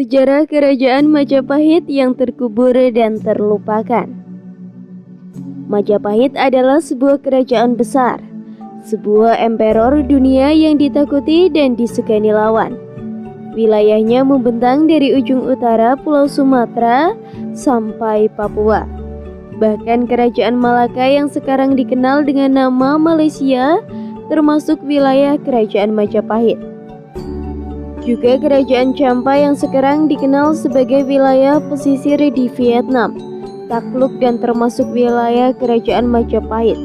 Sejarah Kerajaan Majapahit yang terkubur dan terlupakan. Majapahit adalah sebuah kerajaan besar, sebuah emperor dunia yang ditakuti dan disegani lawan. Wilayahnya membentang dari ujung utara Pulau Sumatera sampai Papua. Bahkan Kerajaan Malaka yang sekarang dikenal dengan nama Malaysia termasuk wilayah Kerajaan Majapahit. Juga Kerajaan Champa yang sekarang dikenal sebagai wilayah pesisir di Vietnam, takluk dan termasuk wilayah Kerajaan Majapahit.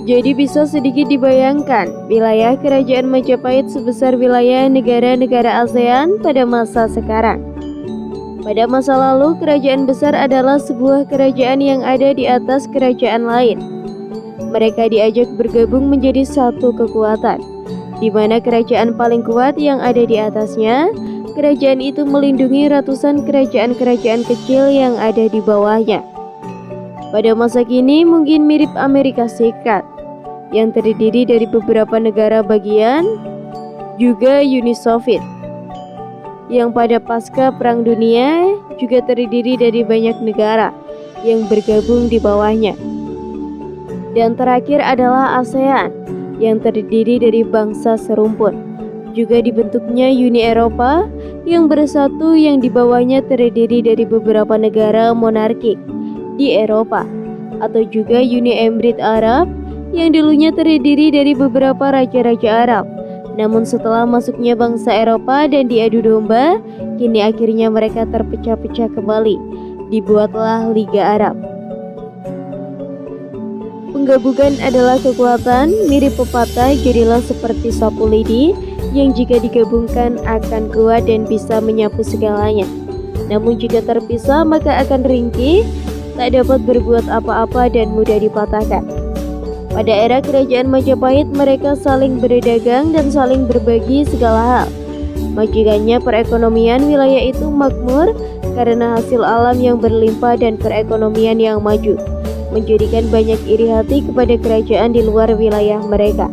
Jadi bisa sedikit dibayangkan wilayah Kerajaan Majapahit sebesar wilayah negara-negara ASEAN pada masa sekarang. Pada masa lalu, kerajaan besar adalah sebuah kerajaan yang ada di atas kerajaan lain. Mereka diajak bergabung menjadi satu kekuatan, di mana kerajaan paling kuat yang ada di atasnya, kerajaan itu melindungi ratusan kerajaan-kerajaan kecil yang ada di bawahnya. Pada masa kini mungkin mirip Amerika Serikat, yang terdiri dari beberapa negara bagian, juga Uni Soviet, yang pada pasca Perang Dunia juga terdiri dari banyak negara yang bergabung di bawahnya. Dan terakhir adalah ASEAN, yang terdiri dari bangsa serumpun. Juga dibentuknya Uni Eropa yang bersatu yang di bawahnya terdiri dari beberapa negara monarkik di Eropa, atau juga Uni Emirat Arab yang dulunya terdiri dari beberapa raja-raja Arab. Namun setelah masuknya bangsa Eropa dan diadu domba, kini akhirnya mereka terpecah-pecah kembali. Dibuatlah Liga Arab. Penggabungan adalah kekuatan, mirip pepatah jadilah seperti sapu lidi yang jika digabungkan akan kuat dan bisa menyapu segalanya. Namun jika terpisah maka akan ringkih, tak dapat berbuat apa-apa dan mudah dipatahkan. Pada era Kerajaan Majapahit mereka saling berdagang dan saling berbagi segala hal. Majikannya perekonomian wilayah itu makmur karena hasil alam yang berlimpah dan perekonomian yang maju, menjadikan banyak iri hati kepada kerajaan di luar wilayah mereka.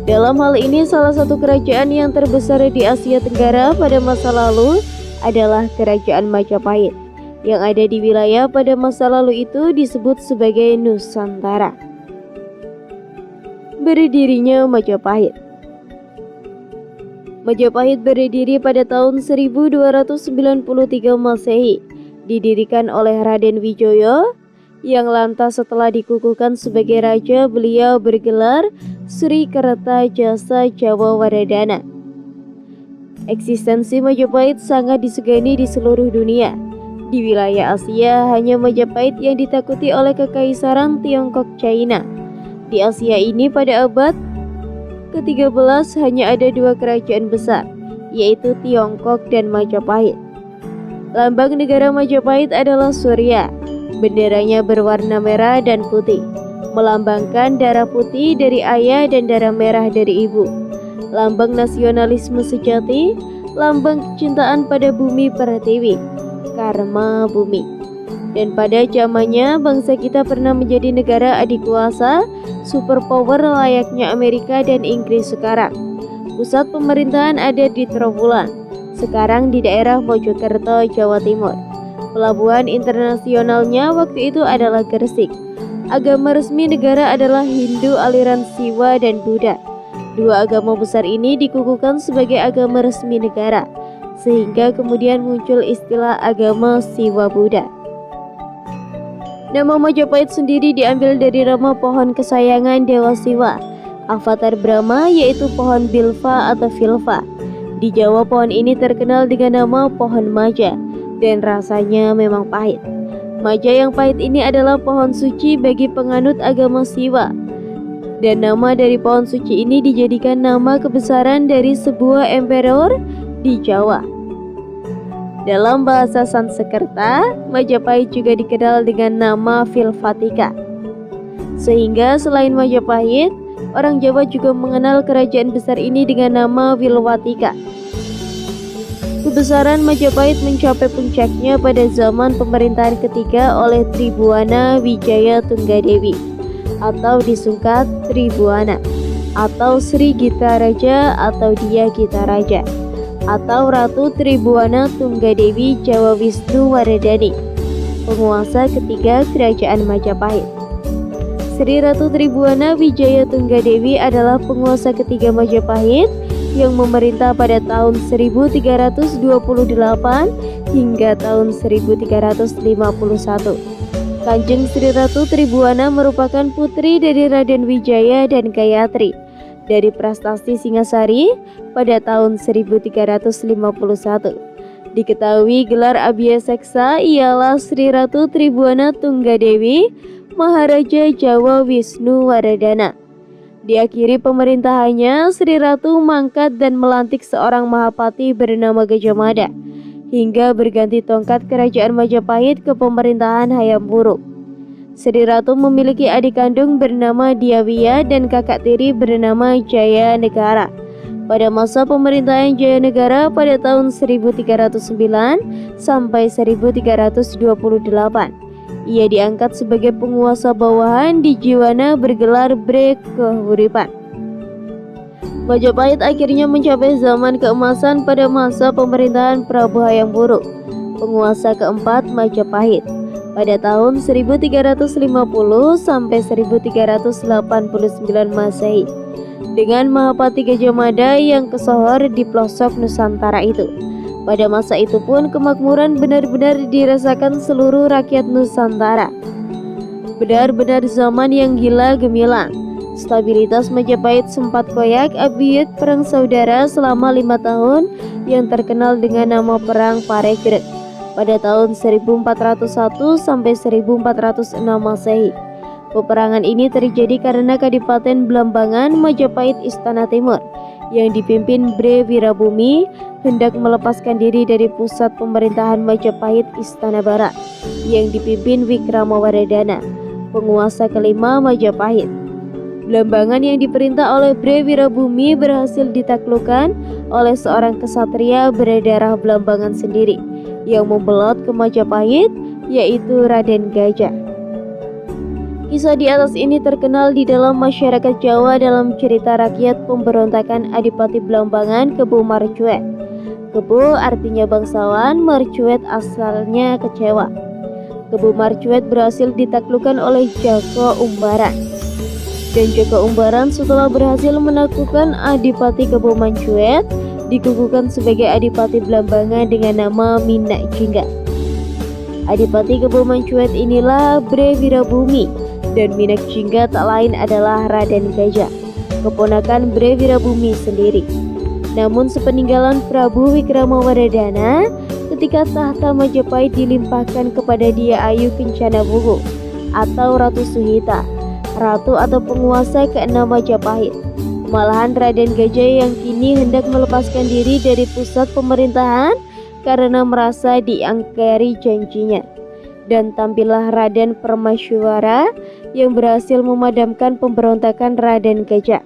Dalam hal ini salah satu kerajaan yang terbesar di Asia Tenggara pada masa lalu adalah Kerajaan Majapahit. Yang ada di wilayah pada masa lalu itu disebut sebagai Nusantara. Berdirinya Majapahit. Majapahit berdiri pada tahun 1293 Masehi, didirikan oleh Raden Wijaya, yang lantas setelah dikukuhkan sebagai raja beliau bergelar Sri Kerta Jasa Jawa Waradana. Eksistensi Majapahit sangat disegani di seluruh dunia. Di wilayah Asia hanya Majapahit yang ditakuti oleh Kekaisaran Tiongkok China. Di Asia ini pada abad ke-13 hanya ada dua kerajaan besar, yaitu Tiongkok dan Majapahit. Lambang negara Majapahit adalah Surya. Benderanya berwarna merah dan putih, melambangkan darah putih dari ayah dan darah merah dari ibu. Lambang nasionalisme sejati, lambang kecintaan pada bumi pertiwi, karma bumi. Dan pada zamannya bangsa kita pernah menjadi negara adikuasa, superpower layaknya Amerika dan Inggris sekarang. Pusat pemerintahan ada di Trowulan, sekarang di daerah Mojokerto, Jawa Timur. Pelabuhan internasionalnya waktu itu adalah Gresik. Agama resmi negara adalah Hindu aliran Siwa dan Buddha. Dua agama besar ini dikukuhkan sebagai agama resmi negara, sehingga kemudian muncul istilah agama Siwa Buddha. Nama Majapahit sendiri diambil dari nama pohon kesayangan Dewa Siwa, avatar Brahma, yaitu pohon Bilva atau Vilva. Di Jawa pohon ini terkenal dengan nama pohon maja, dan rasanya memang pahit. Maja yang pahit ini adalah pohon suci bagi penganut agama Siwa. Dan nama dari pohon suci ini dijadikan nama kebesaran dari sebuah emperor di Jawa. Dalam bahasa Sanskerta, Majapahit juga dikenal dengan nama Vilvatika. Sehingga selain Majapahit, orang Jawa juga mengenal kerajaan besar ini dengan nama Vilwatika. Kebesaran Majapahit mencapai puncaknya pada zaman pemerintahan ketiga oleh Tribhuwana Wijaya Tunggadewi, atau disingkat Tribhuwana, atau Sri Gita Raja atau Dia Gita Raja. atau Ratu Tribuana Tunggadewi Jawa Wisnuwardhani, penguasa ketiga Kerajaan Majapahit. Sri Ratu Tribuana Wijaya Tunggadewi adalah penguasa ketiga Majapahit yang memerintah pada tahun 1328 hingga tahun 1351. Kanjeng Sri Ratu Tribuana merupakan putri dari Raden Wijaya dan Gayatri dari Prastasti Singasari pada tahun 1351. Diketahui gelar Abhyaseksa ialah Sri Ratu Tribuana Tunggadewi Maharaja Jawa Wisnuwardhana. Diakhiri pemerintahannya, Sri Ratu mangkat dan melantik seorang Mahapati bernama Gajah Mada hingga berganti tongkat Kerajaan Majapahit ke pemerintahan Hayam Wuruk. Sri Ratu memiliki adik kandung bernama Diawiya dan kakak tiri bernama Jaya Negara. Pada masa pemerintahan Jaya Negara pada tahun 1309 sampai 1328, ia diangkat sebagai penguasa bawahan di Jiwana bergelar Bre Kahuripan. Majapahit akhirnya mencapai zaman keemasan pada masa pemerintahan Prabu Hayam Wuruk, penguasa keempat Majapahit, pada tahun 1350 sampai 1389 Masehi, dengan Mahapati Gajah Mada yang kesohor di pelosok Nusantara itu. Pada masa itu pun kemakmuran benar-benar dirasakan seluruh rakyat Nusantara. Benar-benar zaman yang gila gemilang. Stabilitas Majapahit sempat koyak akibat perang saudara selama 5 tahun yang terkenal dengan nama Perang Paregreg pada tahun 1401 sampai 1406 Masehi. Peperangan ini terjadi karena Kadipaten Blambangan Majapahit Istana Timur yang dipimpin Bre Wirabumi hendak melepaskan diri dari pusat pemerintahan Majapahit Istana Barat yang dipimpin Wikramawardhana, penguasa kelima Majapahit. Blambangan yang diperintah oleh Bre Wirabumi berhasil ditaklukkan oleh seorang kesatria berdarah Blambangan sendiri yang membelot ke Majapahit, yaitu Raden Gajah. Kisah di atas ini terkenal di dalam masyarakat Jawa dalam cerita rakyat pemberontakan Adipati Blambangan Kebo Marcuet. Kebo artinya bangsawan, Marcuet asalnya kecewa. Kebo Marcuet berhasil ditaklukkan oleh Jako Umbaran. Dan Jaka Umbaran setelah berhasil menaklukkan Adipati Kebo Marcuet dikukuhkan sebagai Adipati Blambangan dengan nama Minak Jingga. Adipati Kebo Marcuet inilah Bre Wirabumi, dan Minak Jingga tak lain adalah Raden Gajah, keponakan Bre Wirabumi sendiri. Namun sepeninggalan Prabu Wikramawardhana, ketika tahta Majapahit dilimpahkan kepada Dia Ayu Kencana Wungu atau Ratu Suhita, ratu atau penguasa ke-6 Majapahit. Malahan Raden Gajah yang kini hendak melepaskan diri dari pusat pemerintahan karena merasa diingkari janjinya. Dan tampillah Raden Permasyuara yang berhasil memadamkan pemberontakan Raden Gajah.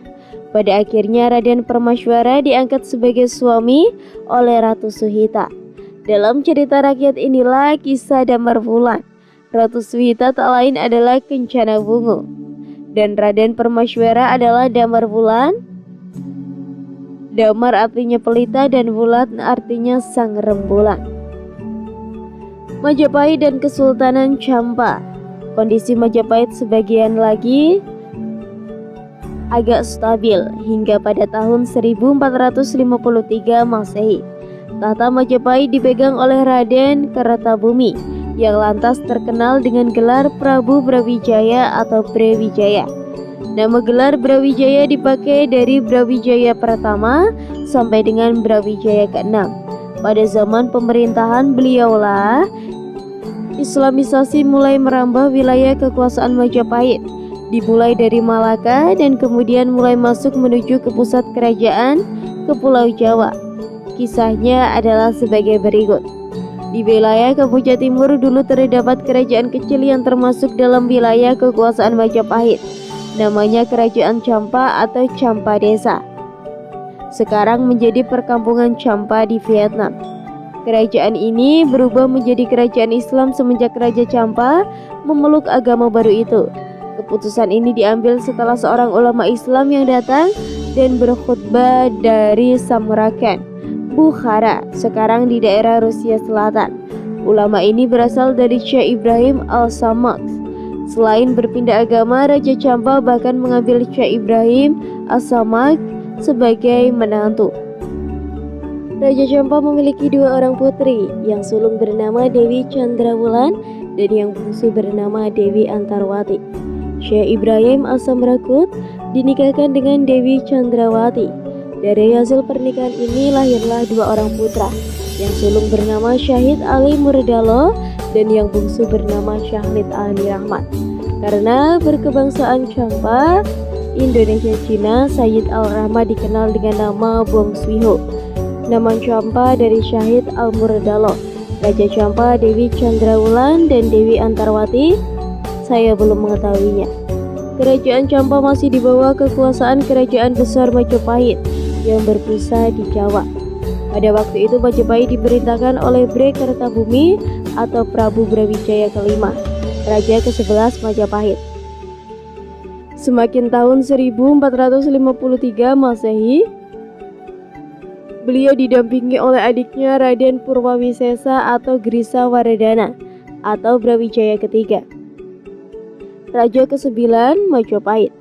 Pada akhirnya Raden Permasyuara diangkat sebagai suami oleh Ratu Suhita. Dalam cerita rakyat inilah kisah Damar Wulan. Ratu Suhita tak lain adalah Kencana Wungu, dan Raden Permasyuara adalah Damar Wulan. Damar artinya pelita dan Wulan artinya sang rembulan. Majapahit dan Kesultanan Champa. Kondisi Majapahit sebagian lagi agak stabil hingga pada tahun 1453 Masehi. Tahta Majapahit dipegang oleh Raden Kertabumi yang lantas terkenal dengan gelar Prabu Brawijaya atau Brawijaya. Nama gelar Brawijaya dipakai dari Brawijaya pertama sampai dengan Brawijaya ke-6. Pada zaman pemerintahan beliaulah Islamisasi mulai merambah wilayah kekuasaan Majapahit, dimulai dari Malaka dan kemudian mulai masuk menuju ke pusat kerajaan ke Pulau Jawa. Kisahnya adalah sebagai berikut. Di wilayah Kapuja Timur dulu terdapat kerajaan kecil yang termasuk dalam wilayah kekuasaan Majapahit. Namanya Kerajaan Champa atau Champa Desa. Sekarang menjadi perkampungan Champa di Vietnam. Kerajaan ini berubah menjadi kerajaan Islam semenjak Raja Champa memeluk agama baru itu. Keputusan ini diambil setelah seorang ulama Islam yang datang dan berkhutbah dari Samarkand Bukhara, sekarang di daerah Rusia Selatan. Ulama ini berasal dari Syekh Ibrahim Al-Samaks. Selain berpindah agama, Raja Champa bahkan mengambil Syekh Ibrahim Al-Samaks sebagai menantu. Raja Champa memiliki 2 orang putri, yang sulung bernama Dewi Chandrawulan dan yang bungsu bernama Dewi Antarwati. Syekh Ibrahim Al-Samrakut dinikahkan dengan Dewi Chandrawati. Dari hasil pernikahan ini lahirlah 2 orang putra, yang sulung bernama Syahid Ali Murdalo dan yang bungsu bernama Syahid Ali Rahmat. Karena berkebangsaan Champa, Indonesia Cina, Sayyid Al-Rahmat dikenal dengan nama Bong Swiho. Nama Champa dari Syahid Al-Murdalo, Raja Champa, Dewi Chandrawulan, dan Dewi Antarwati, saya belum mengetahuinya. Kerajaan Champa masih di bawah kekuasaan Kerajaan Besar Majapahit yang berpusat di Jawa. Pada waktu itu Majapahit diperintahkan oleh Bre Kertabumi atau Prabu Brawijaya kelima, Raja ke-11 Majapahit. Semakin tahun 1453 Masehi, beliau didampingi oleh adiknya Raden Purwawisesa atau Grisa Wardana atau Brawijaya ketiga, Raja ke-9 Majapahit.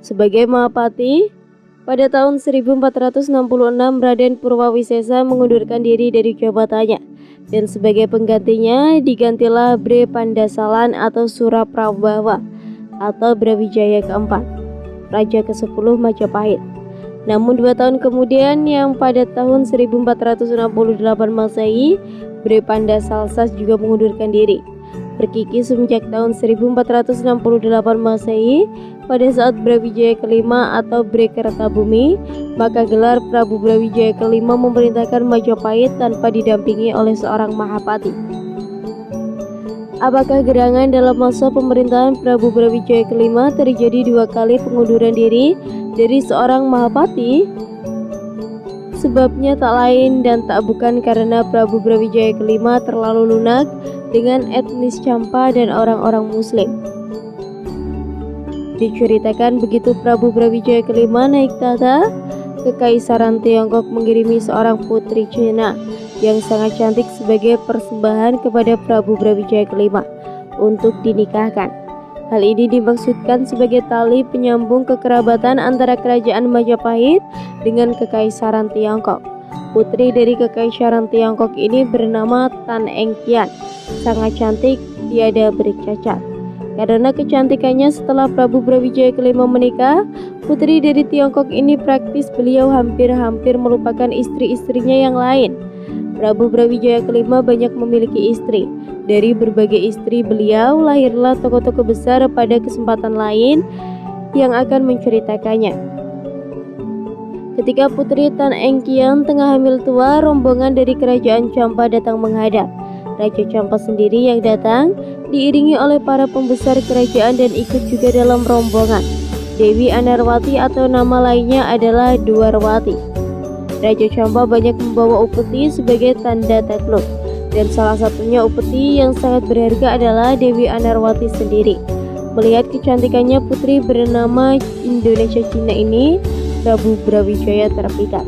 Sebagai Mahapati, pada tahun 1466 Raden Purwawisesa mengundurkan diri dari jabatannya dan sebagai penggantinya digantilah Bre Pandasalan atau Suraprabawa atau Brawijaya keempat, Raja ke-10 Majapahit. Namun 2 tahun kemudian, yang pada tahun 1468 Masehi, Bre Pandasalsas juga mengundurkan diri. Berkiki semenjak tahun 1468 Masehi, pada saat Brawijaya kelima atau Bre Kertabumi, maka gelar Prabu Brawijaya kelima memerintahkan Majapahit tanpa didampingi oleh seorang Mahapati. Apakah gerangan dalam masa pemerintahan Prabu Brawijaya kelima terjadi 2 kali pengunduran diri dari seorang Mahapati? Sebabnya tak lain dan tak bukan karena Prabu Brawijaya kelima terlalu lunak dengan etnis Champa dan orang-orang Muslim. Diceritakan begitu Prabu Brawijaya kelima naik tahta, Kekaisaran Tiongkok mengirimi seorang putri Cina yang sangat cantik sebagai persembahan kepada Prabu Brawijaya kelima untuk dinikahkan. Hal ini dimaksudkan sebagai tali penyambung kekerabatan antara Kerajaan Majapahit dengan Kekaisaran Tiongkok. Putri dari Kekaisaran Tiongkok ini bernama Tan Engkian, sangat cantik, tiada bercacat. Karena kecantikannya, setelah Prabu Brawijaya kelima menikah, putri dari Tiongkok ini praktis beliau hampir-hampir melupakan istri-istrinya yang lain. Prabu Brawijaya kelima banyak memiliki istri. Dari berbagai istri beliau lahirlah tokoh-tokoh besar pada kesempatan lain yang akan menceritakannya. Ketika putri Tan Engkian tengah hamil tua, rombongan dari Kerajaan Champa datang menghadap. Raja Champa sendiri yang datang diiringi oleh para pembesar kerajaan dan ikut juga dalam rombongan Dewi Anarwati atau nama lainnya adalah Dwarwati. Raja Champa banyak membawa upeti sebagai tanda takluk, dan salah satunya upeti yang sangat berharga adalah Dewi Anarwati sendiri. Melihat kecantikannya, putri bernama Indonesia Cina ini, Prabu Brawijaya terpikat.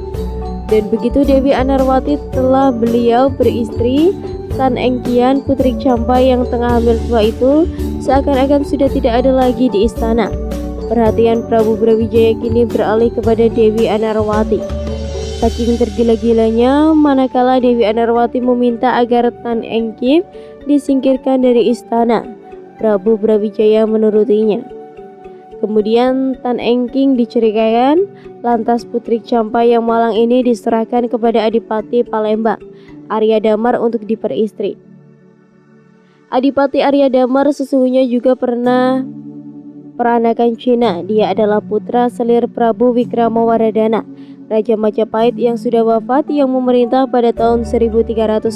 Dan begitu Dewi Anarwati telah beliau beristri, Tan Engkian, putri Champa yang tengah hamil tua itu seakan-akan sudah tidak ada lagi di istana. Perhatian Prabu Brawijaya kini beralih kepada Dewi Anarwati. Saking tergila-gilanya, manakala Dewi Anarwati meminta agar Tan Engkian disingkirkan dari istana, Prabu Brawijaya menurutinya. Kemudian Tan Engking diceraikan, lantas putri Champa yang malang ini diserahkan kepada Adipati Palembang, Arya Damar untuk diperistri. Adipati Arya Damar sesungguhnya juga pernah peranakan Cina. Dia adalah putra selir Prabu Wikramawardhana, Raja Majapahit yang sudah wafat, yang memerintah pada tahun 1389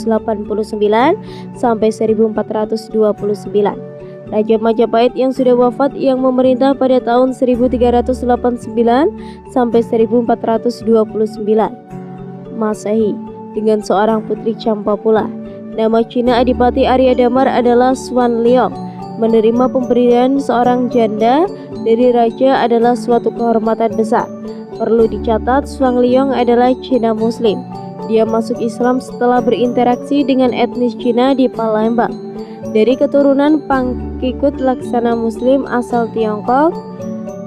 sampai 1429. Raja Majapahit yang sudah wafat yang memerintah pada tahun 1389 sampai 1429 Masehi, dengan seorang putri Champa pula. Nama Cina Adipati Arya Damar adalah Swan Leong. Menerima pemberian seorang janda dari raja adalah suatu kehormatan besar. Perlu dicatat, Swan Leong adalah Cina Muslim. Dia masuk Islam setelah berinteraksi dengan etnis Cina di Palembang. Dari keturunan pengikut laksana Muslim asal Tiongkok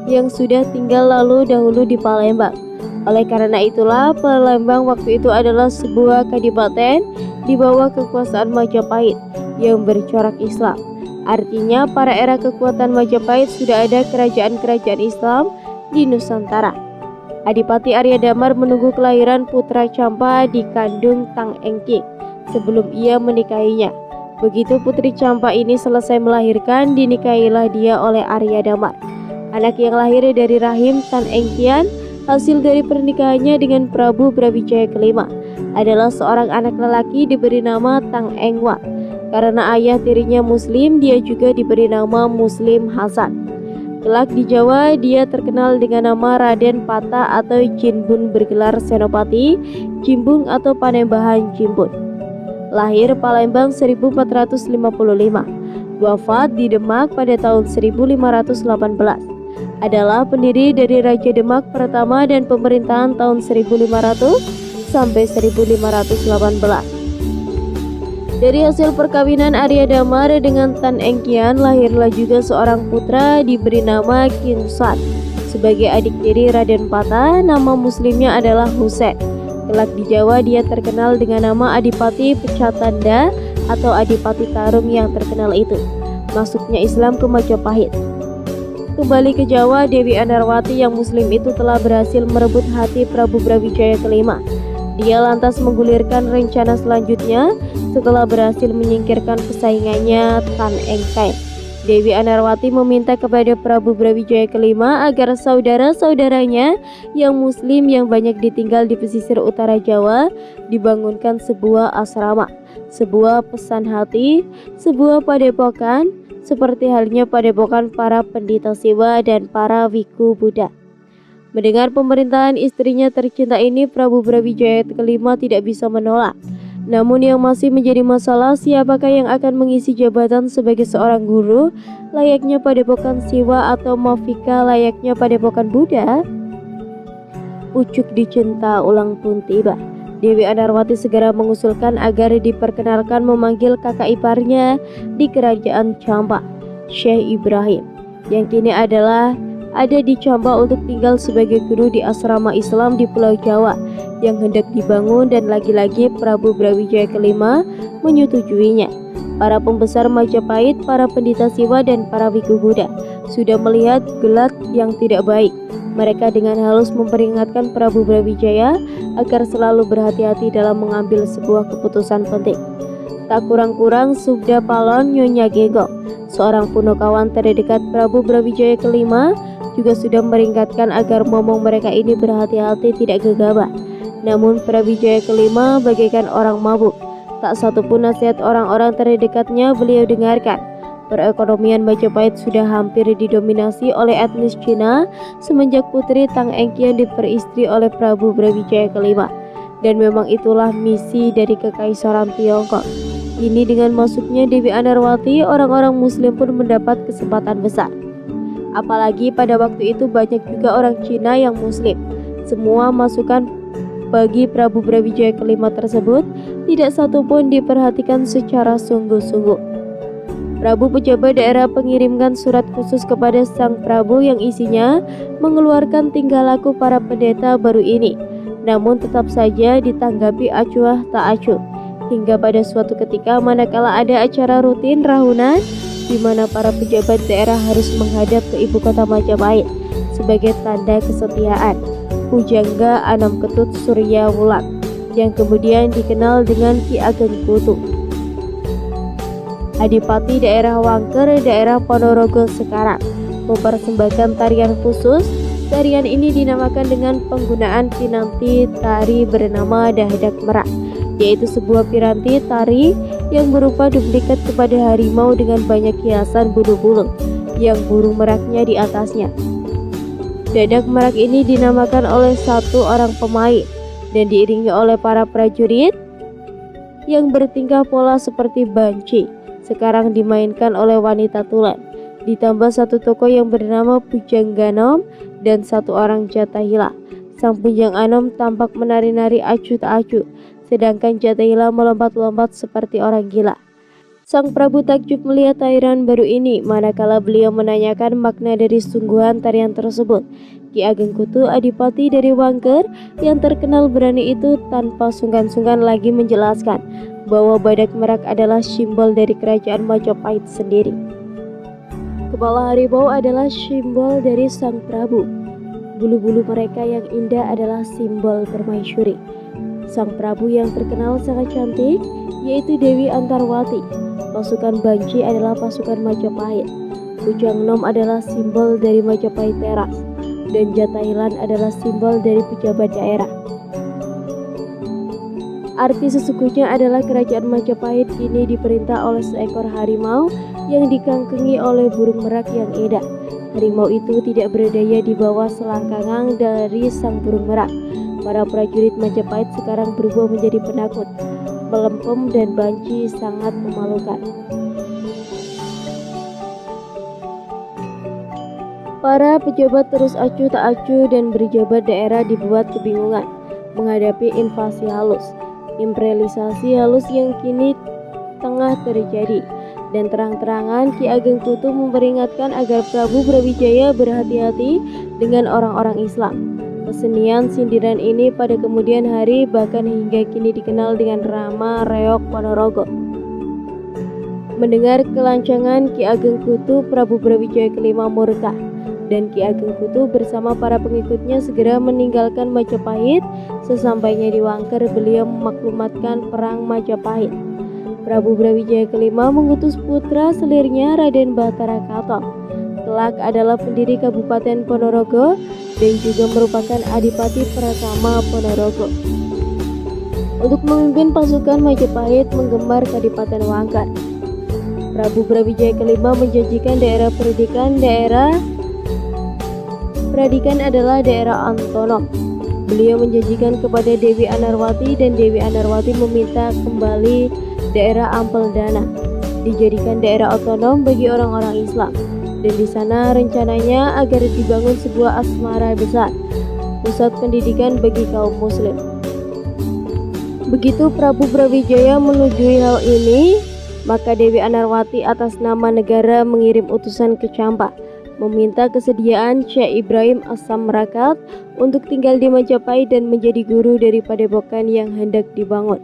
yang sudah tinggal dahulu di Palembang. Oleh karena itulah, Palembang waktu itu adalah sebuah kadipaten di bawah kekuasaan Majapahit yang bercorak Islam. Artinya, pada era kekuatan Majapahit sudah ada kerajaan-kerajaan Islam di Nusantara. Adipati Arya Damar menunggu kelahiran putra Campa di kandung Tang Engking sebelum ia menikahinya. Begitu putri Campa ini selesai melahirkan, dinikahilah dia oleh Arya Damar. Anak yang lahir dari rahim Tan Engkian hasil dari pernikahannya dengan Prabu Brawijaya kelima adalah seorang anak lelaki diberi nama Tang Engwa. Karena ayah tirinya Muslim, dia juga diberi nama Muslim Hasan. Kelak di Jawa, dia terkenal dengan nama Raden Pata atau Jinbun bergelar Senopati Jimbung atau Panembahan Jimbun. Lahir Palembang 1455, wafat di Demak pada tahun 1518. Adalah pendiri dari Raja Demak pertama dan pemerintahan tahun 1500 sampai 1518. Dari hasil perkawinan Arya Damar dengan Tan Engkian, lahirlah juga seorang putra diberi nama Kinsat. Sebagai adik tiri Raden Pata, nama muslimnya adalah Husein. Kelak di Jawa, dia terkenal dengan nama Adipati Pecatanda atau Adipati Tarum yang terkenal itu. Masuknya Islam ke Majapahit. Kembali ke Jawa, Dewi Andarwati yang muslim itu telah berhasil merebut hati Prabu Brawijaya kelima. Dia lantas menggulirkan rencana selanjutnya setelah berhasil menyingkirkan pesaingannya Tan Engkai. Dewi Andarwati meminta kepada Prabu Brawijaya kelima agar saudara-saudaranya yang muslim yang banyak ditinggal di pesisir utara Jawa dibangunkan sebuah asrama, sebuah pesan hati, sebuah padepokan, seperti halnya padepokan para pendeta Siwa dan para Wiku Buddha. Mendengar pemerintahan istrinya tercinta ini, Prabu Brawijaya kelima tidak bisa menolak. Namun yang masih menjadi masalah, siapakah yang akan mengisi jabatan sebagai seorang guru layaknya padepokan Siwa atau Mafika layaknya padepokan Buddha? Ucuk dicinta ulang pun tiba. Dewi Andarwati segera mengusulkan agar diperkenalkan memanggil kakak iparnya di kerajaan Campa, Syekh Ibrahim, yang kini ada di Campa untuk tinggal sebagai guru di asrama Islam di Pulau Jawa yang hendak dibangun, dan lagi-lagi Prabu Brawijaya kelima menyetujuinya. Para pembesar Majapahit, para pendeta Siwa dan para Wiku Buddha sudah melihat gelat yang tidak baik. Mereka dengan halus memperingatkan Prabu Brawijaya agar selalu berhati-hati dalam mengambil sebuah keputusan penting. Tak kurang-kurang Subda Palon Nyonya Gegok, seorang punokawan terdekat Prabu Brawijaya kelima, juga sudah memperingatkan agar momong mereka ini berhati-hati tidak gegabah. Namun Brawijaya kelima bagaikan orang mabuk. Tak satupun nasihat orang-orang terdekatnya beliau dengarkan. Perekonomian Majapahit sudah hampir didominasi oleh etnis Cina semenjak putri Tang Engkian diperistri oleh Prabu Brawijaya kelima. Dan memang itulah misi dari Kekaisaran Tiongkok. Ini dengan masuknya Dewi Andarwati, orang-orang muslim pun mendapat kesempatan besar. Apalagi pada waktu itu banyak juga orang Cina yang muslim. Semua masukan bagi Prabu Brawijaya kelima tersebut tidak satu pun diperhatikan secara sungguh-sungguh. Prabu pejabat daerah mengirimkan surat khusus kepada sang Prabu yang isinya mengeluarkan tingkah laku para pendeta baru ini. Namun tetap saja ditanggapi acuh tak acuh. Hingga pada suatu ketika manakala ada acara rutin rahunan di mana para pejabat daerah harus menghadap ke ibu kota Majapahit sebagai tanda kesetiaan, pujangga Anam Ketut Surya Wulan yang kemudian dikenal dengan Ki Ageng Kutu, Adipati daerah Wangker, daerah Ponorogo sekarang, mempersembahkan tarian khusus. Tarian ini dinamakan dengan penggunaan piranti tari bernama Dahdak Merak, yaitu sebuah piranti tari yang berupa duplikat kepada harimau dengan banyak hiasan bulu-bulu yang burung meraknya di atasnya. Dadak merak ini dinamakan oleh satu orang pemain dan diiringi oleh para prajurit yang bertingkah pola seperti banci. Sekarang dimainkan oleh wanita tulen, ditambah satu tokoh yang bernama Pujangganom dan satu orang jatahila. Sang Bujang Anom tampak menari-nari acuh tak acuh, sedangkan Jatahila melompat-lompat seperti orang gila. Sang Prabu takjub melihat tarian baru ini, manakala beliau menanyakan makna dari sungguhan tarian tersebut. Ki Ageng Kutu Adipati dari Wangker yang terkenal berani itu tanpa sungkan-sungkan lagi menjelaskan bahwa badak merak adalah simbol dari kerajaan Majapahit sendiri. Kepala harimau adalah simbol dari Sang Prabu. Bulu-bulu mereka yang indah adalah simbol permaisuri. Sang Prabu yang terkenal sangat cantik yaitu Dewi Antarwati. Pasukan Banci adalah pasukan Majapahit. Bujang Nom adalah simbol dari Majapahit Teras, dan Jatahilan adalah simbol dari pejabat daerah. Arti sesungguhnya adalah kerajaan Majapahit kini diperintah oleh seekor harimau yang dikangkengi oleh burung merak yang indah. Harimau itu tidak berdaya di bawah selangkangan dari sang burung merak. Para prajurit Majapahit sekarang berubah menjadi penakut, melempem dan Banci sangat memalukan. Para pejabat terus acuh tak acuh dan berjabat daerah dibuat kebingungan menghadapi invasi halus, imperialisasi halus yang kini tengah terjadi. Dan terang-terangan Ki Ageng Kutu memperingatkan agar Prabu Brawijaya berhati-hati dengan orang-orang Islam. Kesenian sindiran ini pada kemudian hari bahkan hingga kini dikenal dengan Rama Reog Ponorogo. Mendengar kelancangan Ki Ageng Kutu, Prabu Brawijaya kelima murka, dan Ki Ageng Kutu bersama para pengikutnya segera meninggalkan Majapahit. Sesampainya di Wangker, beliau memaklumatkan perang Majapahit. Prabu Brawijaya kelima mengutus putra selirnya Raden Batara Katong. Kelak adalah pendiri Kabupaten Ponorogo dan juga merupakan Adipati pertama Ponorogo. Untuk memimpin pasukan Majapahit menggembar Kadipaten Wangker, Prabu Brawijaya kelima menjanjikan daerah peradikan adalah daerah otonom. Beliau menjanjikan kepada Dewi Anarwati dan Dewi Anarwati meminta kembali daerah Ampel Dana dijadikan daerah otonom bagi orang-orang Islam, dan di sana rencananya agar dibangun sebuah asmara besar, pusat pendidikan bagi kaum muslim. Begitu Prabu Brawijaya menyetujui hal ini, maka Dewi Anarwati atas nama negara mengirim utusan ke Campa meminta kesediaan Syekh Ibrahim Asam Merakat untuk tinggal di Majapahit dan menjadi guru dari padepokan yang hendak dibangun.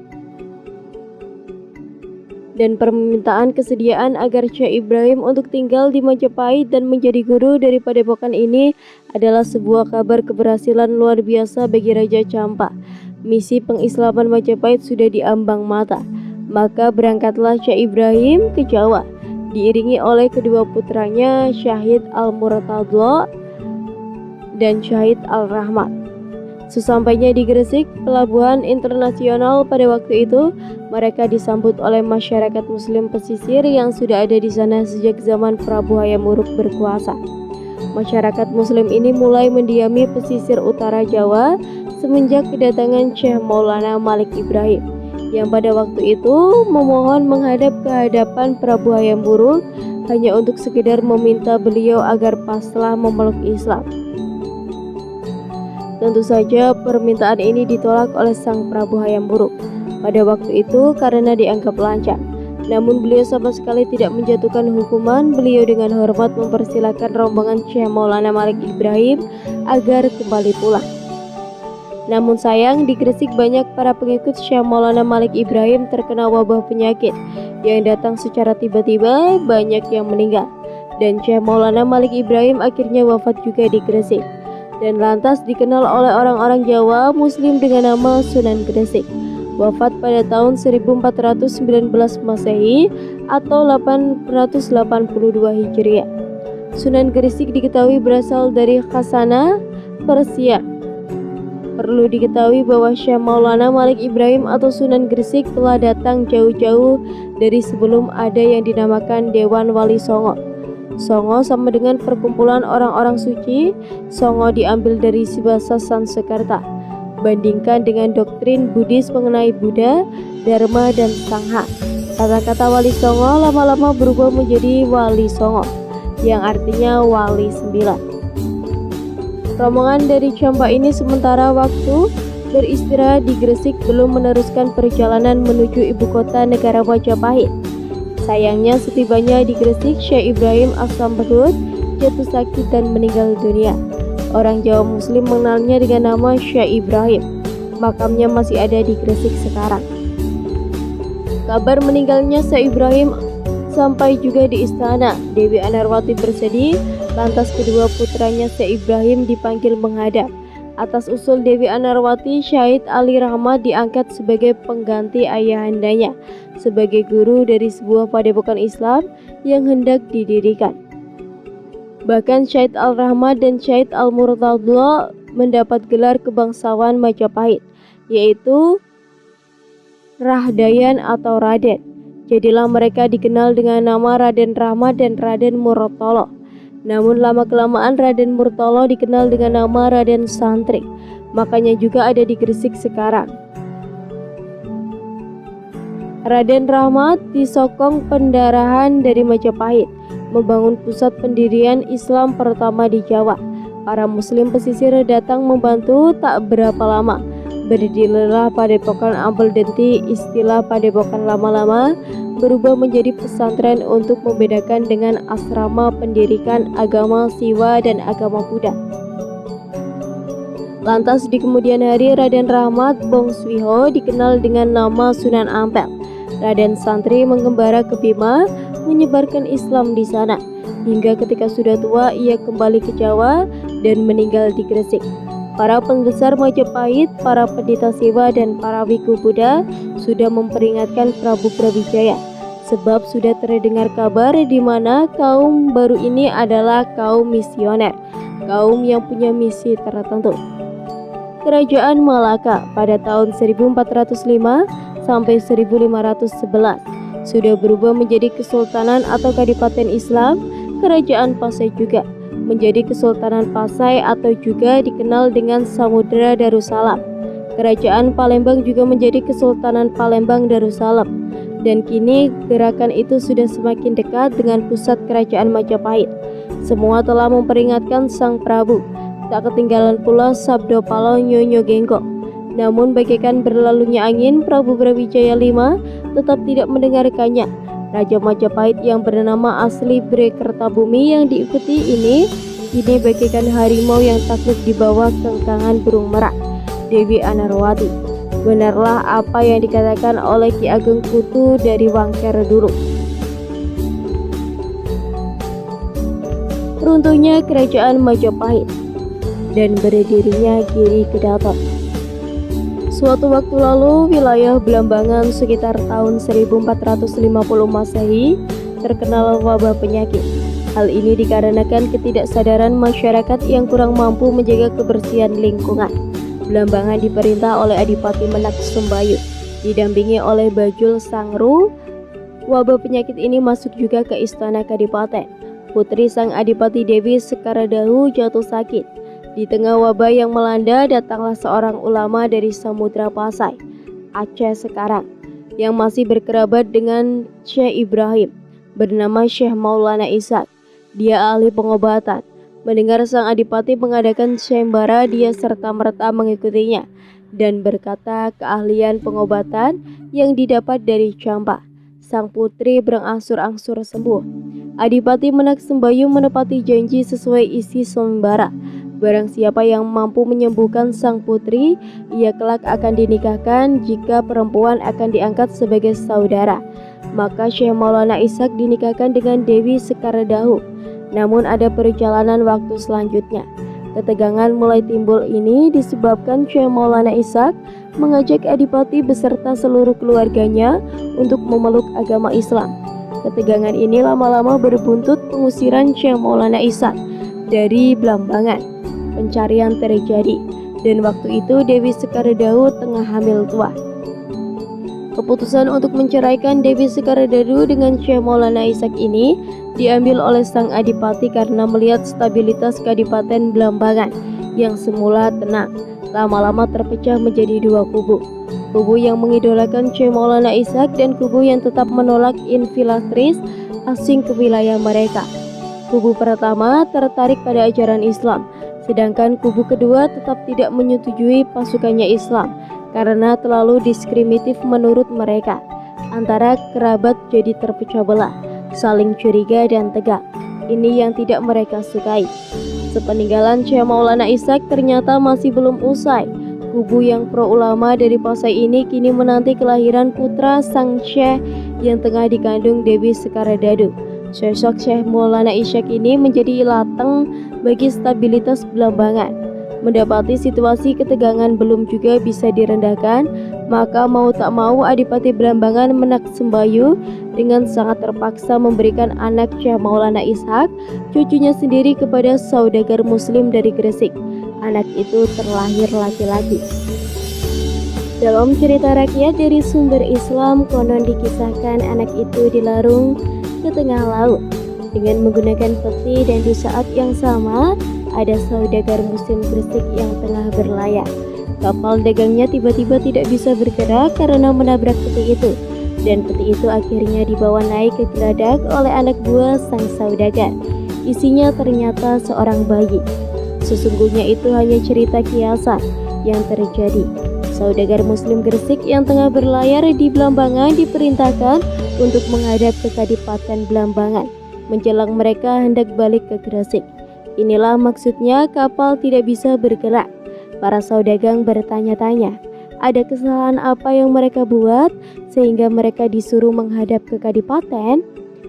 Dan permintaan kesediaan agar Syekh Ibrahim untuk tinggal di Majapahit dan menjadi guru dari padepokan ini adalah sebuah kabar keberhasilan luar biasa bagi Raja Campa. Misi pengislaman Majapahit sudah diambang mata. Maka berangkatlah Syekh Ibrahim ke Jawa, diiringi oleh kedua putranya Syahid Al-Murtadlo dan Syahid Al-Rahmat. Sesampainya di Gresik, pelabuhan internasional pada waktu itu, mereka disambut oleh masyarakat muslim pesisir yang sudah ada di sana sejak zaman Prabu Hayam Wuruk berkuasa. Masyarakat muslim ini mulai mendiami pesisir utara Jawa semenjak kedatangan Syekh Maulana Malik Ibrahim, yang pada waktu itu memohon menghadap ke hadapan Prabu Hayam Wuruk hanya untuk sekedar meminta beliau agar pasrah memeluk Islam. Tentu saja permintaan ini ditolak oleh sang Prabu Hayam Wuruk pada waktu itu karena dianggap lancang. Namun beliau sama sekali tidak menjatuhkan hukuman. Beliau dengan hormat mempersilahkan rombongan Syekh Maulana Malik Ibrahim agar kembali pulang. Namun sayang, di Gresik banyak para pengikut Syekh Maulana Malik Ibrahim terkena wabah penyakit yang datang secara tiba-tiba, banyak yang meninggal. Dan Syekh Maulana Malik Ibrahim akhirnya wafat juga di Gresik, dan lantas dikenal oleh orang-orang Jawa Muslim dengan nama Sunan Gresik. Wafat pada tahun 1419 Masehi atau 882 Hijriah. Sunan Gresik diketahui berasal dari Khasana, Persia. Perlu diketahui bahwa Syekh Maulana Malik Ibrahim atau Sunan Gresik telah datang jauh-jauh dari sebelum ada yang dinamakan Dewan Wali Songo. Songo sama dengan perkumpulan orang-orang suci. Songo diambil dari bahasa Sanskerta. Bandingkan dengan doktrin Buddhis mengenai Buddha, Dharma, dan Sangha. Kata-kata Wali Songo lama-lama berubah menjadi Wali Songo, yang artinya Wali 9. Rombongan dari Campak ini sementara waktu beristirahat di Gresik belum meneruskan perjalanan menuju ibu kota negara Majapahit. Sayangnya setibanya di Gresik, Syekh Ibrahim As-Samhud jatuh sakit dan meninggal dunia. Orang Jawa Muslim mengenalnya dengan nama Syekh Ibrahim. Makamnya masih ada di Gresik sekarang. Kabar meninggalnya Syekh Ibrahim sampai juga di istana. Dewi Anarwati bersedih, lantas kedua putranya Syekh Ibrahim dipanggil menghadap. Atas usul Dewi Anarwati, Syahid Ali Rahmat diangkat sebagai pengganti ayahandanya sebagai guru dari sebuah padepokan Islam yang hendak didirikan. Bahkan Syahid Al-Rahmat dan Syahid Al-Murtadha mendapat gelar kebangsawan Majapahit, yaitu Rahdayan atau Raden. Jadilah mereka dikenal dengan nama Raden Rahmat dan Raden Murtala. Namun lama-kelamaan Raden Murtala dikenal dengan nama Raden Santri. Makanya juga ada di Gresik sekarang. Raden Rahmat disokong pendarahan dari Majapahit, membangun pusat pendirian Islam pertama di Jawa. Para muslim pesisir datang membantu tak berapa lama. Berdirilah padepokan Ampel Denti. Istilah padepokan lama-lama berubah menjadi pesantren untuk membedakan dengan asrama pendidikan agama Siwa dan agama Buddha. Lantas di kemudian hari Raden Rahmat Bongswiho dikenal dengan nama Sunan Ampel. Raden Santri mengembara ke Bima, menyebarkan Islam di sana. Hingga ketika sudah tua ia kembali ke Jawa dan meninggal di Gresik. Para pembesar Majapahit, para pendeta Siwa dan para biku Buddha sudah memperingatkan Prabu Brawijaya, sebab sudah terdengar kabar di mana kaum baru ini adalah kaum misioner, kaum yang punya misi tertentu. Kerajaan Malaka pada tahun 1405 sampai 1511 sudah berubah menjadi kesultanan atau kadipaten Islam. Kerajaan Pasai juga menjadi Kesultanan Pasai atau juga dikenal dengan Samudra Darussalam. Kerajaan Palembang juga menjadi Kesultanan Palembang Darussalam. Dan kini gerakan itu sudah semakin dekat dengan pusat kerajaan Majapahit. Semua telah memperingatkan Sang Prabu. Tak ketinggalan pula Sabdo Palo Nyonyo Genggo. Namun bagaikan berlalunya angin, Prabu Brawijaya V tetap tidak mendengarkannya. Raja Majapahit yang bernama asli Bre Kertabumi yang diikuti ini bagaikan harimau yang takut di bawah kengkangan burung merak, Dewi Anarwati. Benarlah apa yang dikatakan oleh Ki Ageng Kutu dari Wangker dulu. Runtuhnya kerajaan Majapahit dan berdirinya Giri Kedaton. Suatu waktu lalu, wilayah Blambangan sekitar tahun 1450 Masehi terkenal wabah penyakit. Hal ini dikarenakan ketidaksadaran masyarakat yang kurang mampu menjaga kebersihan lingkungan. Blambangan diperintah oleh Adipati Menak Sembayu, didampingi oleh Bajul Sangru. Wabah penyakit ini masuk juga ke istana Kadipaten. Putri sang Adipati Dewi Sekaradahu jatuh sakit. Di tengah wabah yang melanda, datanglah seorang ulama dari Samudra Pasai, Aceh sekarang, yang masih berkerabat dengan Syekh Ibrahim, bernama Syekh Maulana Ishaq. Dia ahli pengobatan. Mendengar sang adipati mengadakan sayembara, dia serta-merta mengikutinya dan berkata keahlian pengobatan yang didapat dari Campak. Sang putri berangsur-angsur sembuh. Adipati Menak Sembayu menepati janji sesuai isi sayembara. Barang siapa yang mampu menyembuhkan sang putri, ia kelak akan dinikahkan jika perempuan akan diangkat sebagai saudara. Maka Syekh Maulana Ishaq dinikahkan dengan Dewi Sekaradahu. Namun ada perjalanan waktu selanjutnya. Ketegangan mulai timbul ini disebabkan Syekh Maulana Ishaq mengajak Adipati beserta seluruh keluarganya untuk memeluk agama Islam. Ketegangan ini lama-lama berbuntut pengusiran Syekh Maulana Ishaq dari Blambangan. Pencarian terjadi, dan waktu itu Dewi Sekaradahu tengah hamil tua. Keputusan untuk menceraikan Dewi Sekaradahu dengan Syekh Maulana Ishaq ini diambil oleh sang adipati karena melihat stabilitas Kadipaten Blambangan yang semula tenang, lama-lama terpecah menjadi dua kubu. Kubu yang mengidolakan Syekh Maulana Ishaq dan kubu yang tetap menolak infiltris asing ke wilayah mereka. Kubu pertama tertarik pada ajaran Islam, sedangkan kubu kedua tetap tidak menyetujui pasukannya Islam karena terlalu diskriminatif menurut mereka. Antara kerabat jadi terpecah belah, saling curiga dan tegang. Ini yang tidak mereka sukai. Sepeninggalan Syekh Maulana Ishaq ternyata masih belum usai. Kubu yang pro ulama dari Pasai ini kini menanti kelahiran putra sang Syekh yang tengah dikandung Dewi Sekaradadu. Sosok Syekh Maulana Ishaq ini menjadi lateng bagi stabilitas Belambangan. Mendapati situasi ketegangan belum juga bisa direndahkan, maka mau tak mau Adipati Belambangan Menak Sembayu dengan sangat terpaksa memberikan anak Syekh Maulana Ishaq, cucunya sendiri, kepada saudagar muslim dari Gresik. Anak itu terlahir laki-laki. Dalam cerita rakyat dari sumber Islam, konon dikisahkan anak itu dilarung ke tengah laut dengan menggunakan peti, dan di saat yang sama ada saudagar muslim Gresik yang tengah berlayar. Kapal dagangnya tiba-tiba tidak bisa bergerak karena menabrak peti itu, dan peti itu akhirnya dibawa naik ke geladak oleh anak buah sang saudagar. Isinya ternyata seorang bayi. Sesungguhnya itu hanya cerita kiasan yang terjadi. Saudagar muslim Gresik yang tengah berlayar di Belambangan diperintahkan untuk menghadap ke Kadipaten Belambangan menjelang mereka hendak balik ke Gresik. Inilah maksudnya kapal tidak bisa bergerak. Para saudagang bertanya-tanya, ada kesalahan apa yang mereka buat sehingga mereka disuruh menghadap ke Kadipaten?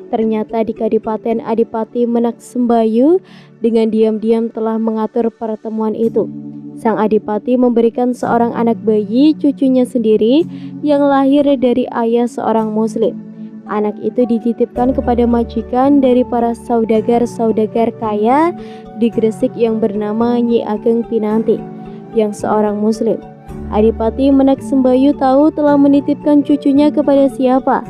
Ternyata di Kadipaten Adipati Menak Sembayu dengan diam-diam telah mengatur pertemuan itu. Sang Adipati memberikan seorang anak bayi, cucunya sendiri, yang lahir dari ayah seorang muslim. Anak itu dititipkan kepada majikan dari para saudagar-saudagar kaya di Gresik yang bernama Nyi Ageng Pinanti, yang seorang muslim. Adipati Menak Sembayu tahu telah menitipkan cucunya kepada siapa.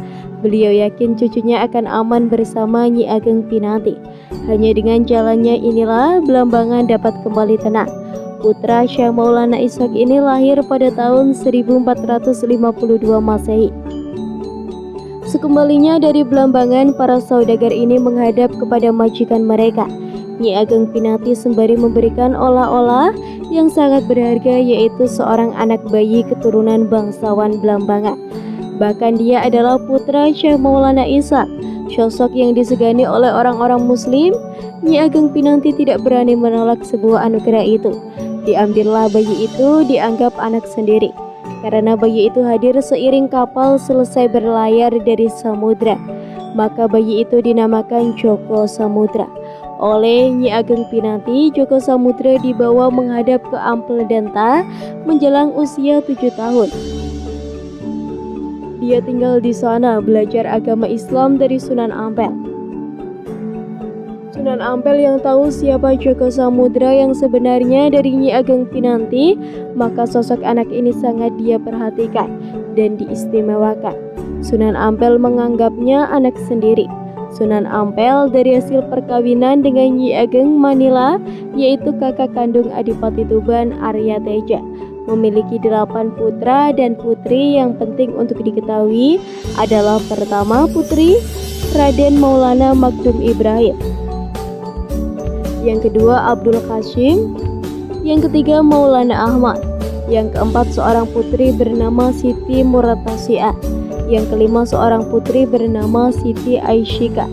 Beliau yakin cucunya akan aman bersama Nyi Ageng Pinanti. Hanya dengan jalannya inilah Belambangan dapat kembali tenang. Putra Syekh Maulana Ishaq ini lahir pada tahun 1452 Masehi. Sekembalinya dari Belambangan, para saudagar ini menghadap kepada majikan mereka, Nyi Ageng Pinanti, sembari memberikan olah-olah yang sangat berharga, yaitu seorang anak bayi keturunan bangsawan Belambangan. Bahkan dia adalah putra Syekh Maulana Ishaq, sosok yang disegani oleh orang-orang muslim. Nyi Ageng Pinanti tidak berani menolak sebuah anugerah itu. Diambillah bayi itu, dianggap anak sendiri. Karena bayi itu hadir seiring kapal selesai berlayar dari samudra, maka bayi itu dinamakan Joko Samudra. Oleh Nyi Ageng Pinanti, Joko Samudra dibawa menghadap ke Ampel Denta menjelang usia 7 tahun. Dia tinggal di sana belajar agama Islam dari Sunan Ampel. Sunan Ampel yang tahu siapa Joko Samudra yang sebenarnya dari Nyi Ageng Pinanti, maka sosok anak ini sangat dia perhatikan dan diistimewakan. Sunan Ampel menganggapnya anak sendiri. Sunan Ampel dari hasil perkawinan dengan Nyi Ageng Manila, yaitu kakak kandung Adipati Tuban Arya Teja, memiliki 8 putra dan putri. Yang penting untuk diketahui adalah pertama putri Raden Maulana Magdum Ibrahim, yang kedua Abdul Hashim, yang ketiga Maulana Ahmad, yang keempat seorang putri bernama Siti Muratasia, yang kelima seorang putri bernama Siti Aisyika.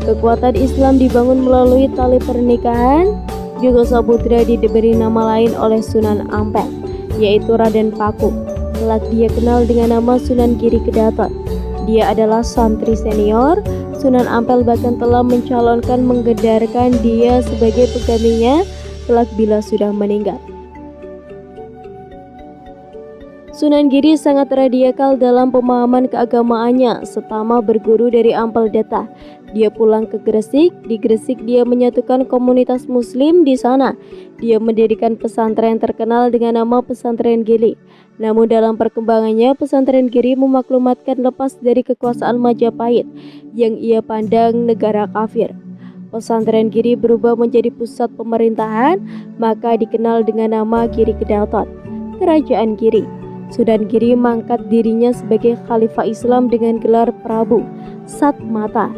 Kekuatan Islam dibangun melalui tali pernikahan. Joko Samudra diberi nama lain oleh Sunan Ampel, yaitu Raden Paku. Kelak dia kenal dengan nama Sunan Giri Kedaton. Dia adalah santri senior. Sunan Ampel bahkan telah mencalonkan menggedarkan dia sebagai penggantinya kelak bila sudah meninggal. Sunan Giri sangat radikal dalam pemahaman keagamaannya. Setama berguru dari Ampel Denta, dia pulang ke Gresik. Di Gresik dia menyatukan komunitas muslim di sana. Dia mendirikan pesantren terkenal dengan nama Pesantren Giri. Namun dalam perkembangannya, Pesantren Giri memaklumatkan lepas dari kekuasaan Majapahit yang ia pandang negara kafir. Pesantren Giri berubah menjadi pusat pemerintahan, maka dikenal dengan nama Giri Kedaton, Kerajaan Giri. Sunan Giri mengangkat dirinya sebagai Khalifah Islam dengan gelar Prabu Satmata.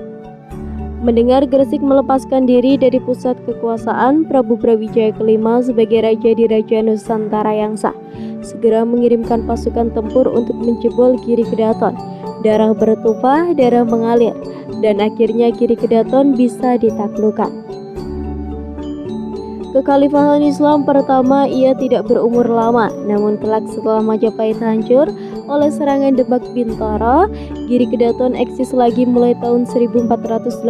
Mendengar Gresik melepaskan diri dari pusat kekuasaan, Prabu Brawijaya kelima sebagai raja di Raja Nusantara yang sah segera mengirimkan pasukan tempur untuk menjebol Giri Kedaton. Darah bertumpah, darah mengalir, dan akhirnya Giri Kedaton bisa ditaklukkan. Kekhalifahan Islam pertama ia tidak berumur lama, namun kelak setelah Majapahit hancur oleh serangan Demak Bintoro, Giri Kedaton eksis lagi mulai tahun 1487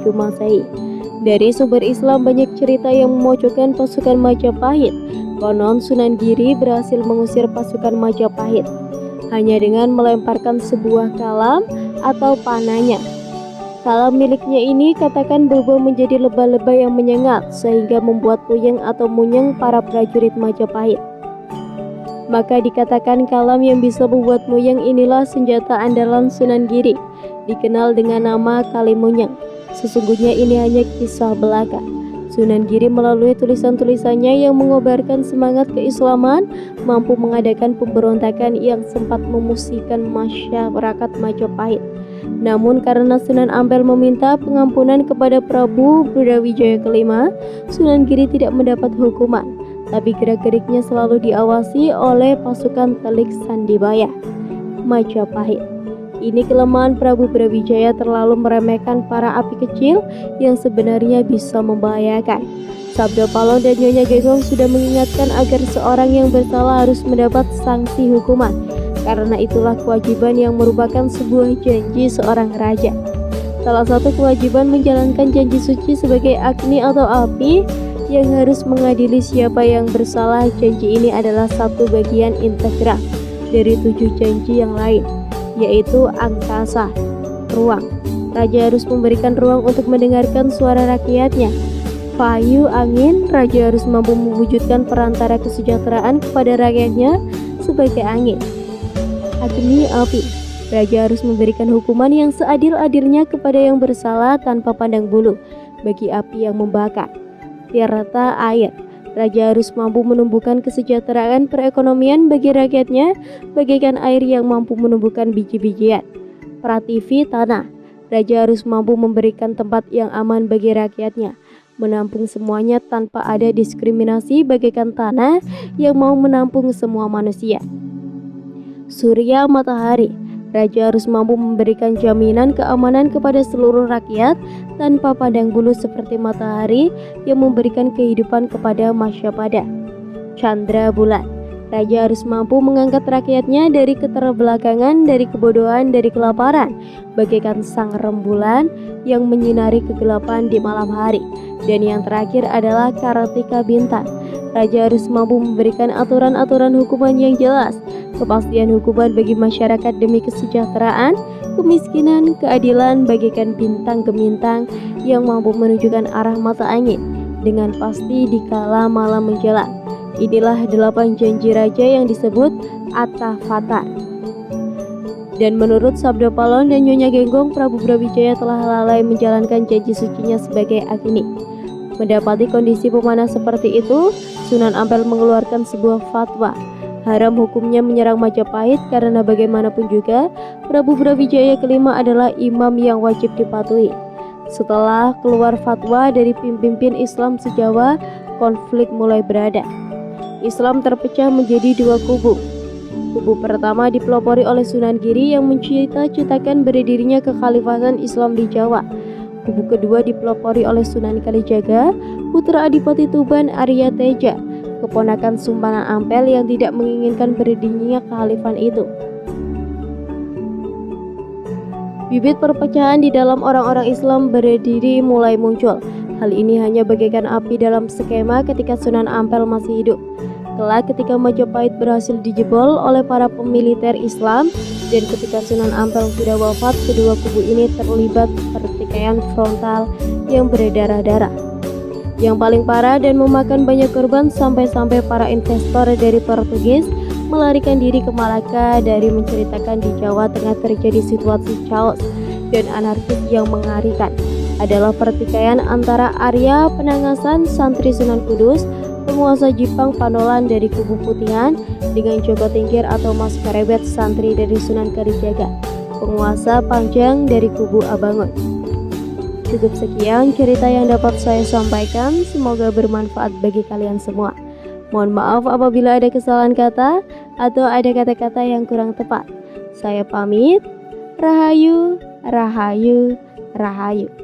Masehi. Dari sumber Islam banyak cerita yang memojokkan pasukan Majapahit. Konon Sunan Giri berhasil mengusir pasukan Majapahit hanya dengan melemparkan sebuah kalam atau panahnya. Kalam miliknya ini katakan berubah menjadi lebah-lebah yang menyengat sehingga membuat puyeng atau munyeng para prajurit Majapahit. Maka dikatakan kalam yang bisa membuat muyeng inilah senjata andalan Sunan Giri, dikenal dengan nama Kalimunyeng. Sesungguhnya ini hanya kisah belaka. Sunan Giri melalui tulisan-tulisannya yang mengobarkan semangat keislaman mampu mengadakan pemberontakan yang sempat memusingkan masyarakat Majapahit. Namun karena Sunan Ampel meminta pengampunan kepada Prabu Brawijaya kelima, Sunan Giri tidak mendapat hukuman, tapi gerak-geriknya selalu diawasi oleh pasukan Telik Sandibaya Majapahit. Ini kelemahan Prabu Brawijaya terlalu meremehkan para api kecil yang sebenarnya bisa membahayakan. Sabda Palon dan Nyonya Genggong sudah mengingatkan agar seorang yang bersalah harus mendapat sanksi hukuman. Karena itulah kewajiban yang merupakan sebuah janji seorang raja. Salah satu kewajiban menjalankan janji suci sebagai agni atau api yang harus mengadili siapa yang bersalah. Janji ini adalah satu bagian integral dari 7 janji yang lain, yaitu angkasa, ruang. Raja harus memberikan ruang untuk mendengarkan suara rakyatnya. Payu, angin, raja harus mampu mewujudkan perantara kesejahteraan kepada rakyatnya sebagai angin. Agni, api. Raja harus memberikan hukuman yang seadil-adilnya kepada yang bersalah tanpa pandang bulu bagi api yang membakar. Tirta, air. Raja harus mampu menumbuhkan kesejahteraan perekonomian bagi rakyatnya bagaikan air yang mampu menumbuhkan biji-bijian. Prativi, tanah. Raja harus mampu memberikan tempat yang aman bagi rakyatnya, menampung semuanya tanpa ada diskriminasi bagaikan tanah yang mau menampung semua manusia. Surya, matahari. Raja harus mampu memberikan jaminan keamanan kepada seluruh rakyat tanpa pandang bulu seperti matahari yang memberikan kehidupan kepada masyarakat. Chandra, bulan. Raja harus mampu mengangkat rakyatnya dari keterbelakangan, dari kebodohan, dari kelaparan, bagaikan sang rembulan yang menyinari kegelapan di malam hari. Dan yang terakhir adalah Kartika, bintang. Raja harus mampu memberikan aturan-aturan hukuman yang jelas, kepastian hukuman bagi masyarakat demi kesejahteraan, kemiskinan, keadilan bagaikan bintang gemintang yang mampu menunjukkan arah mata angin dengan pasti di kala malam menjelang. Inilah 8 janji raja yang disebut Atavata. Dan menurut Sabda Palon dan Nyonya Genggong, Prabu Brawijaya telah lalai menjalankan janji sucinya sebagai agni. Mendapati kondisi pemanah seperti itu, Sunan Ampel mengeluarkan sebuah fatwa. Haram hukumnya menyerang Majapahit karena bagaimanapun juga Prabu Brawijaya kelima adalah imam yang wajib dipatuhi. Setelah keluar fatwa dari pemimpin Islam se-Jawa, konflik mulai berada. Islam terpecah menjadi 2 kubu. Kubu pertama dipelopori oleh Sunan Giri yang mencita-citakan berdirinya kekhalifahan Islam di Jawa. Kubu kedua dipelopori oleh Sunan Kalijaga, putra Adipati Tuban Arya Teja, keponakan Sunan Ampel yang tidak menginginkan berdirinya kekhalifahan itu. Bibit perpecahan di dalam orang-orang Islam berdiri mulai muncul. Hal ini hanya bagaikan api dalam skema ketika Sunan Ampel masih hidup. Kelak ketika Majapahit berhasil dijebol oleh para pemiliter Islam dan ketika Sunan Ampel sudah wafat, kedua kubu ini terlibat pertikaian frontal yang berdarah-darah. Yang paling parah dan memakan banyak korban sampai-sampai para investor dari Portugis melarikan diri ke Malaka. Dari menceritakan di Jawa Tengah terjadi situasi chaos dan anarkis yang mengerikan adalah pertikaian antara Arya Penangasan santri Sunan Kudus, penguasa Jipang Panolan dari kubu Putihan dengan Joko Tingkir atau Mas Karebet santri dari Sunan Kalijaga, penguasa Panjang dari kubu Abangun. Cukup sekian cerita yang dapat saya sampaikan, semoga bermanfaat bagi kalian semua. Mohon maaf apabila ada kesalahan kata atau ada kata-kata yang kurang tepat. Saya pamit. Rahayu, rahayu, rahayu.